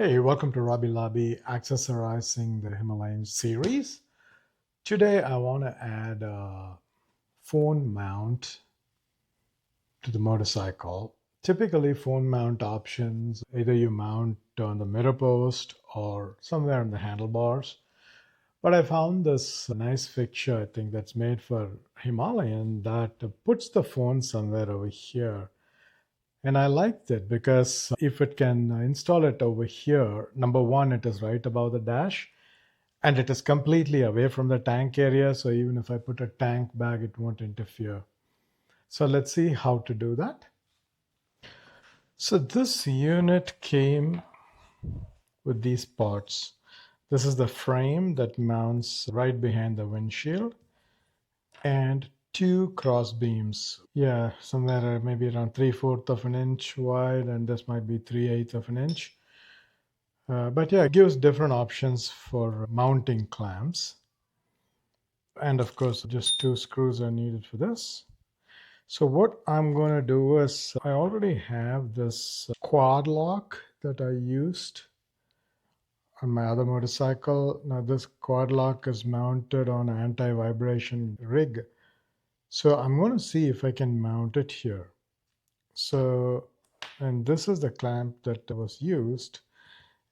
Hey, welcome to Robby Lobby Accessorizing the Himalayan series. Today I want to add a phone mount to the motorcycle. Typically, phone mount options either you mount on the mirror post or somewhere in the handlebars. But I found this nice fixture, I think, that's made for Himalayan that puts the phone somewhere over here. And I liked it because if it can install it over here, number one, it is right above the dash and it is completely away from the tank area. So even if I put a tank bag, it won't interfere. So let's see how to do that. So this unit came with these parts. This is the frame that mounts right behind the windshield and two cross beams. Yeah, somewhere maybe around 3/4 of an inch wide, and this might be 3/8 of an inch. But yeah, it gives different options for mounting clamps. And of course, just two screws are needed for this. So what I'm going to do is I already have this quad lock that I used on my other motorcycle. Now this quad lock is mounted on an anti-vibration rig. So I'm going to see if I can mount it here. So, and this is the clamp that was used.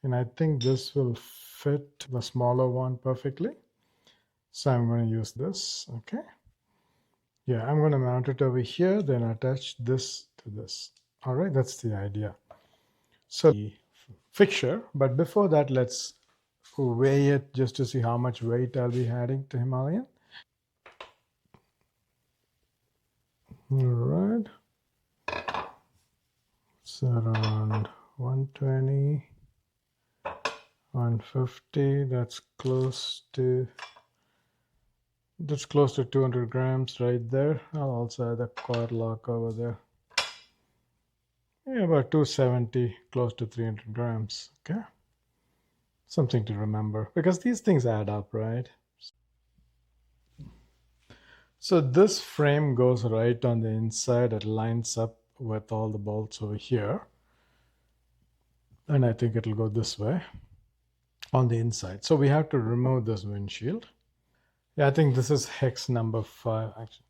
And I think this will fit the smaller one perfectly. So I'm going to use this, okay? Yeah, I'm going to mount it over here, then attach this to this. All right, that's the idea. So the fixture, but before that, let's weigh it just to see how much weight I'll be adding to Himalayan. All right. It's around 120, 150. That's close to 200 grams right there. I'll also add a quad lock over there. Yeah, about 270, close to 300 grams. Okay. Something to remember because these things add up, right? So this frame goes right on the inside. It lines up with all the bolts over here. And I think it'll go this way on the inside. So we have to remove this windshield. Yeah, I think this is hex number 5 actually.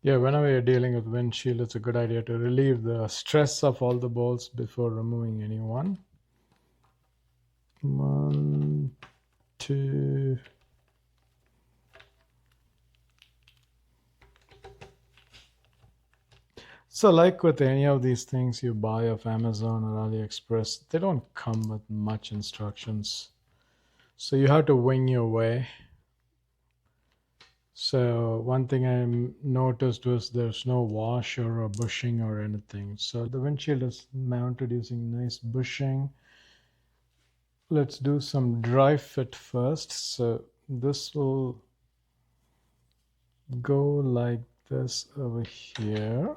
Yeah, whenever you're dealing with windshield, it's a good idea to relieve the stress of all the bolts before removing any one. 1, 2. So like with any of these things you buy off Amazon or AliExpress, they don't come with much instructions. So you have to wing your way. So one thing I noticed was there's no washer or bushing or anything. So the windshield is mounted using nice bushing. Let's do some dry fit first. So this will go like this over here.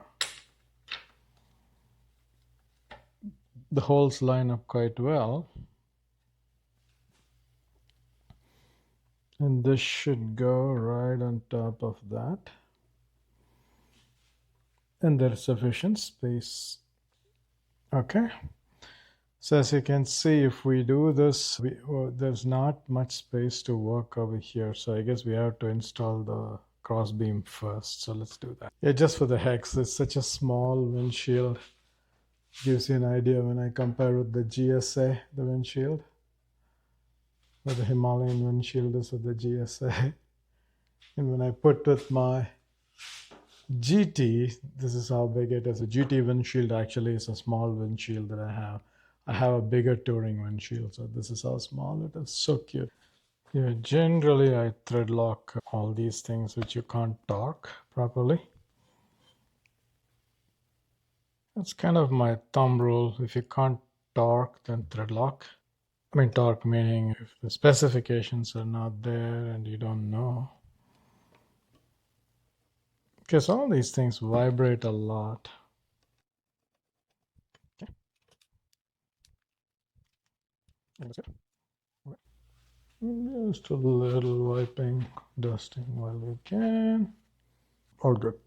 The holes line up quite well. And this should go right on top of that. And there's sufficient space. Okay. So as you can see, if we do this, there's not much space to work over here. So I guess we have to install the crossbeam first. So let's do that. Yeah, just for the hex, it's such a small windshield. Gives you an idea when I compare with the GSA, the windshield. Where the Himalayan windshield is with the GSA. And when I put with my GT, this is how big it is. A GT windshield actually is a small windshield that I have. I have a bigger touring windshield, so this is how small it is. So cute. Yeah, generally I thread lock all these things which you can't torque properly. That's kind of my thumb rule. If you can't torque, then thread lock. I mean torque meaning if the specifications are not there and you don't know. Because all these things vibrate a lot. Okay. That's good. Just a little wiping, dusting while we can. All good.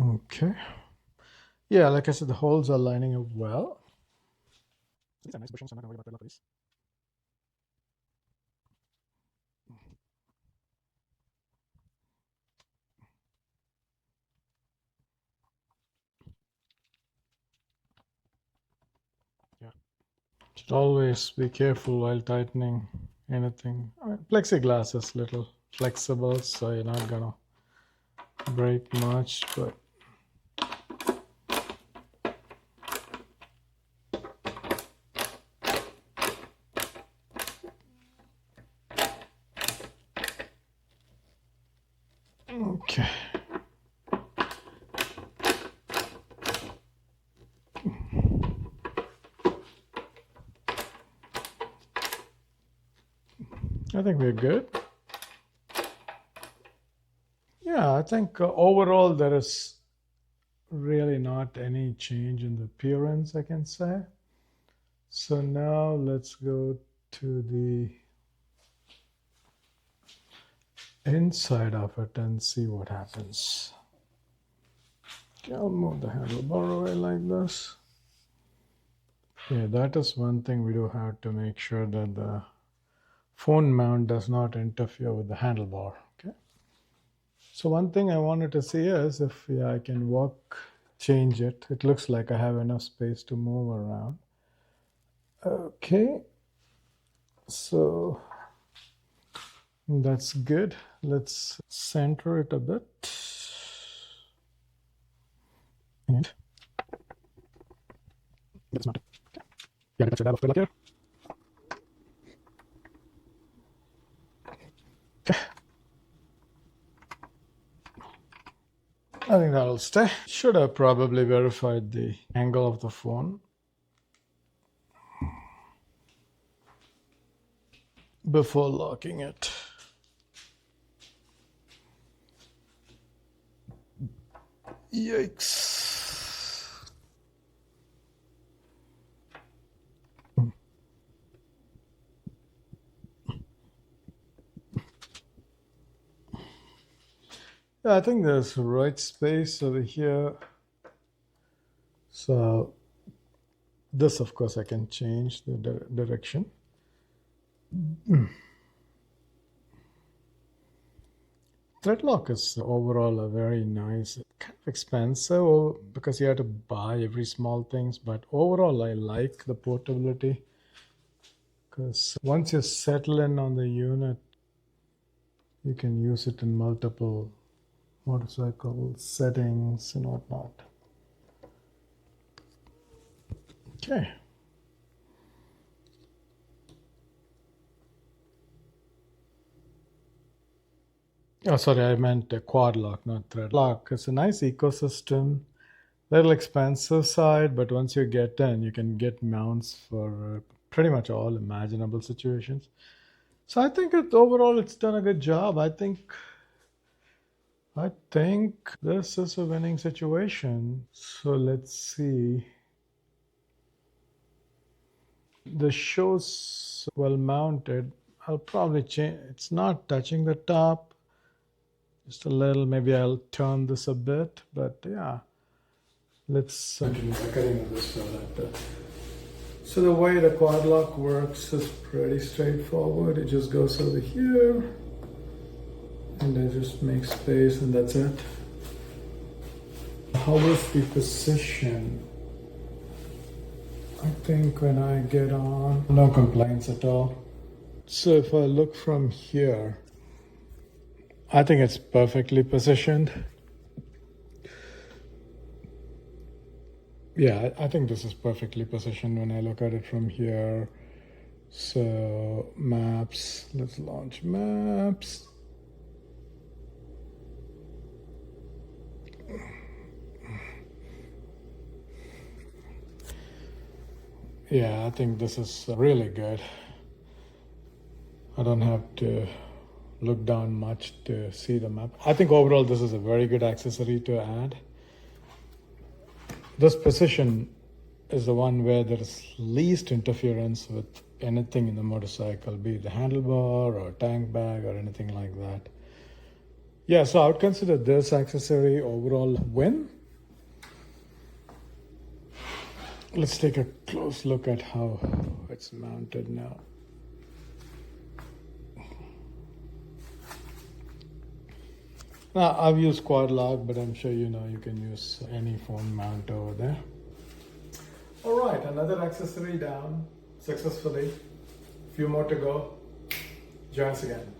Okay. Yeah, like I said, the holes are lining up well. These are nice bushings, so I'm not going to worry about these. Yeah. Should always be careful while tightening anything. I mean, plexiglass is little flexible, so you're not gonna break much, but okay. I think we're good. Yeah, I think overall there is really not any change in the appearance, I can say. So now let's go to the inside of it and see what happens. Okay, I'll move the handlebar away like this. Yeah, that is one thing we do have to make sure that the phone mount does not interfere with the handlebar. Okay. So one thing I wanted to see is if I can change it. It looks like I have enough space to move around. Okay. So that's good. Let's center it a bit. And get this mounted. Okay. Yeah, I got your dab of good luck here. Okay. I think that'll stay. Should have probably verified the angle of the phone before locking it. Yikes. Yeah, I think there's right space over here. So this, of course, I can change the direction. Thread lock is overall a very nice, kind of expensive because you have to buy every small things, but overall I like the portability because once you settle in on the unit, you can use it in multiple motorcycle settings and whatnot. Okay. Oh, sorry, I meant a quad lock, not thread lock. It's a nice ecosystem. Little expensive side, but once you get in, you can get mounts for pretty much all imaginable situations. So I think overall it's done a good job. I think this is a winning situation. So let's see. The show's well mounted. I'll probably change. It's not touching the top. Just a little. Maybe I'll turn this a bit. But yeah, let's continue cutting on this further. So the way the quad lock works is pretty straightforward. It just goes over here and I just make space and that's it. How is the position? I think when I get on, no complaints at all. So if I look from here, I think it's perfectly positioned. Yeah, I think this is perfectly positioned when I look at it from here. So maps, let's launch maps. Yeah, I think this is really good. I don't have to look down much to see the map. I think overall this is a very good accessory to add. This position is the one where there is least interference with anything in the motorcycle, be it the handlebar or tank bag or anything like that. Yeah, so I would consider this accessory overall win. Let's take a close look at how it's mounted now. Now, I've used quad lock, but I'm sure you know you can use any phone mount over there. All right, another accessory down successfully. Few more to go. Join us again.